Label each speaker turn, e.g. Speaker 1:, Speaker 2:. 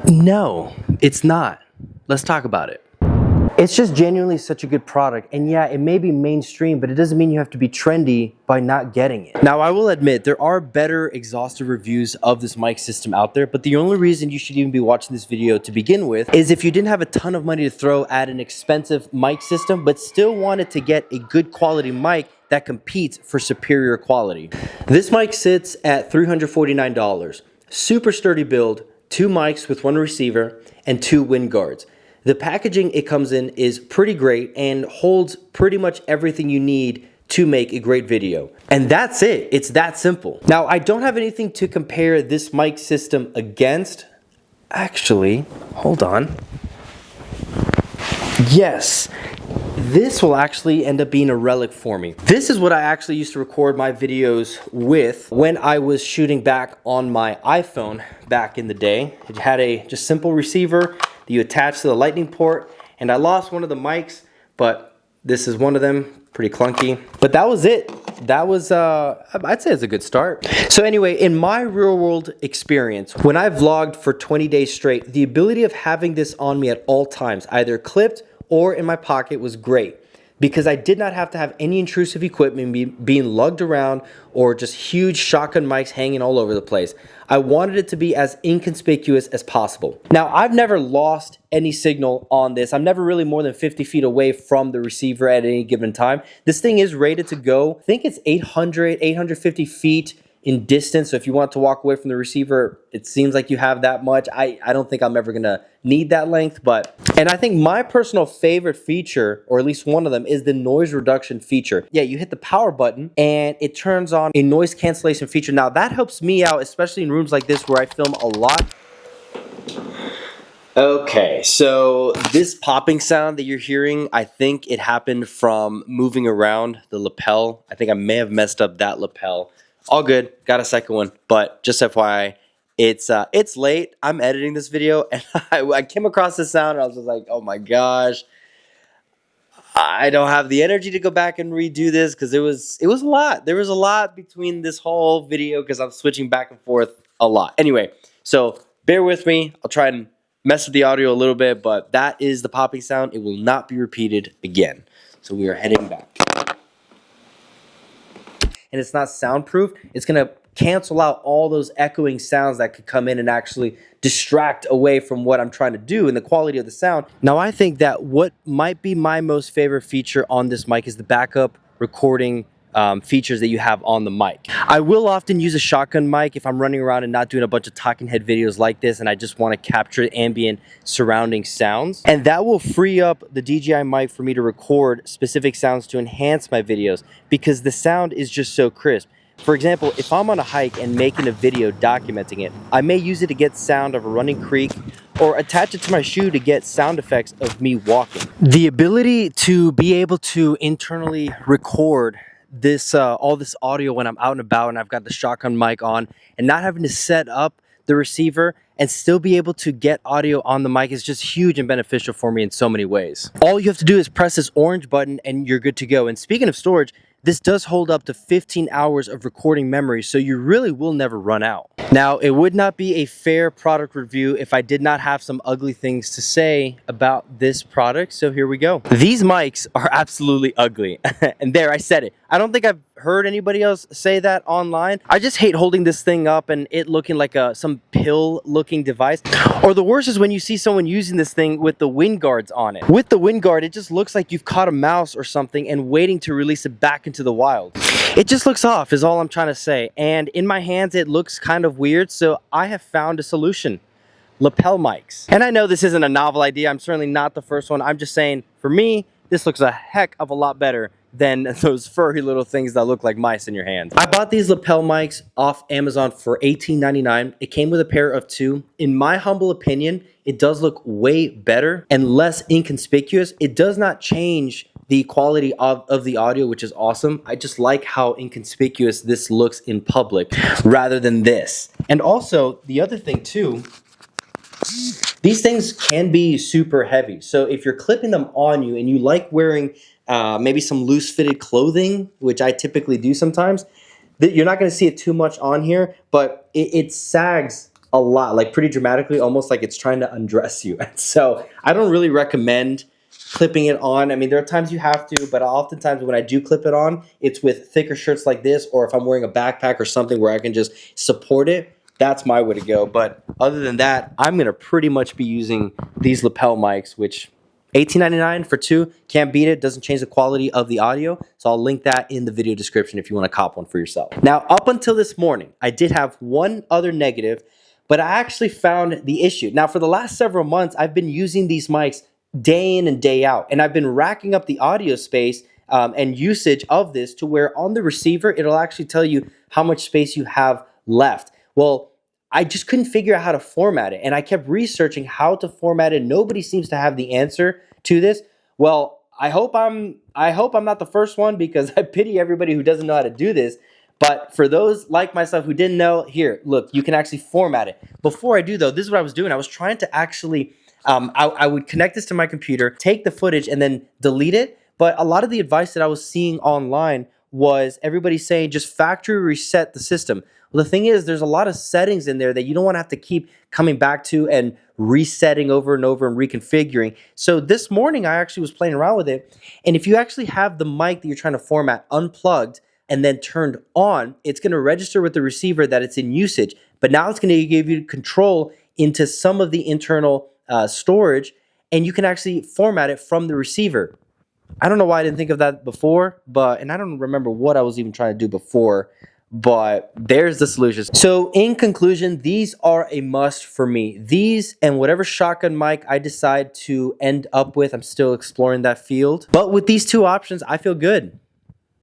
Speaker 1: No, it's not. Let's talk about it. It's just genuinely such a good product, and yeah, it may be mainstream, but it doesn't mean you have to be trendy by not getting it. Now, I will admit, there are better exhaustive reviews of this mic system out there, but the only reason you should even be watching this video to begin with is if you didn't have a ton of money to throw at an expensive mic system, but still wanted to get a good quality mic that competes for superior quality. This mic sits at $349. Super sturdy build, 2 mics with 1 receiver, and 2 wind guards. The packaging it comes in is pretty great and holds pretty much everything you need to make a great video. And that's it. It's that simple. Now, I don't have anything to compare this mic system against. Actually, hold on. Yes, this will actually end up being a relic for me. This is what I actually used to record my videos with when I was shooting back on my iPhone back in the day. It had a just simple receiver that you attach to the lightning port, and I lost one of the mics, but this is one of them, pretty clunky. But that was it. That was, I'd say it's a good start. So anyway, in my real world experience, when I vlogged for 20 days straight, the ability of having this on me at all times, either clipped or in my pocket, was great, because I did not have to have any intrusive equipment being lugged around or just huge shotgun mics hanging all over the place. I wanted it to be as inconspicuous as possible. Now, I've never lost any signal on this. I'm never really more than 50 feet away from the receiver at any given time. This thing is rated to go, I think it's 850 feet in distance. So if you want to walk away from the receiver, it seems like you have that much. I don't think I'm ever gonna need that length, and I think my personal favorite feature, or at least one of them, is the noise reduction feature. Yeah, you hit the power button and it turns on a noise cancellation feature. Now that helps me out, especially in rooms like this where I film a lot. Okay, so this popping sound that you're hearing, I think it happened from moving around the lapel. I think I may have messed up that lapel. All good, got a second one, but just FYI, it's late. I'm editing this video, and I came across this sound, and I was just like, oh my gosh, I don't have the energy to go back and redo this, because it was a lot. There was a lot between this whole video, because I'm switching back and forth a lot. Anyway, so bear with me. I'll try and mess with the audio a little bit, but that is the popping sound. It will not be repeated again. So we are heading back. And it's not soundproof, it's gonna cancel out all those echoing sounds that could come in and actually distract away from what I'm trying to do and the quality of the sound. Now, I think that what might be my most favorite feature on this mic is the backup recording features that you have on the mic. I will often use a shotgun mic if I'm running around and not doing a bunch of talking head videos like this, and I just want to capture ambient surrounding sounds. And that will free up the DJI mic for me to record specific sounds to enhance my videos, because the sound is just so crisp. For example, if I'm on a hike and making a video documenting it, I may use it to get sound of a running creek, or attach it to my shoe to get sound effects of me walking. The ability to be able to internally record this all this audio when I'm out and about and I've got the shotgun mic on, and not having to set up the receiver and still be able to get audio on the mic is just huge and beneficial for me in so many ways. All you have to do is press this orange button and you're good to go. And speaking of storage, this does hold up to 15 hours of recording memory, so you really will never run out. Now, it would not be a fair product review if I did not have some ugly things to say about this product, so here we go. These mics are absolutely ugly. And there, I said it. I don't think I've heard anybody else say that online. I just hate holding this thing up and it looking like some pill-looking device. Or the worst is when you see someone using this thing with the wind guards on it. With the wind guard, it just looks like you've caught a mouse or something and waiting to release it back into the wild. It just looks off is all I'm trying to say. And in my hands, it looks kind of weird, so I have found a solution. Lapel mics. And I know this isn't a novel idea. I'm certainly not the first one. I'm just saying, for me, this looks a heck of a lot better than those furry little things that look like mice in your hands. I bought these lapel mics off Amazon for $18.99. It came with a pair of 2. In my humble opinion, it does look way better and less inconspicuous. It does not change the quality of the audio, which is awesome. I just like how inconspicuous this looks in public rather than this. And also, the other thing too, these things can be super heavy. So if you're clipping them on you and you like wearing maybe some loose fitted clothing, which I typically do sometimes, you're not going to see it too much on here, but it sags a lot, like pretty dramatically, almost like it's trying to undress you. And so I don't really recommend clipping it on. I mean, there are times you have to, but oftentimes when I do clip it on, it's with thicker shirts like this, or if I'm wearing a backpack or something where I can just support it. That's my way to go. But other than that, I'm gonna pretty much be using these lapel mics, which $18.99 for two, can't beat it, doesn't change the quality of the audio. So I'll link that in the video description if you wanna cop one for yourself. Now, up until this morning, I did have one other negative, but I actually found the issue. Now, for the last several months, I've been using these mics day in and day out, and I've been racking up the audio space and usage of this to where on the receiver, it'll actually tell you how much space you have left. Well, I just couldn't figure out how to format it, and I kept researching how to format it. Nobody seems to have the answer to this. Well, I hope I'm not the first one, because I pity everybody who doesn't know how to do this. But for those like myself who didn't know, here, look, you can actually format it. Before I do though, this is what I was doing. I was trying to actually, I would connect this to my computer, take the footage, and then delete it. But a lot of the advice that I was seeing online was everybody saying just factory reset the system. Well, the thing is, there's a lot of settings in there that you don't want to have to keep coming back to and resetting over and over and reconfiguring. So this morning, I actually was playing around with it. And if you actually have the mic that you're trying to format unplugged and then turned on, it's going to register with the receiver that it's in usage. But now it's going to give you control into some of the internal storage, and you can actually format it from the receiver. I don't know why I didn't think of that before, and I don't remember what I was even trying to do before, but there's the solution. So in conclusion, these are a must for me. These and whatever shotgun mic I decide to end up with, I'm still exploring that field. But with these two options, I feel good.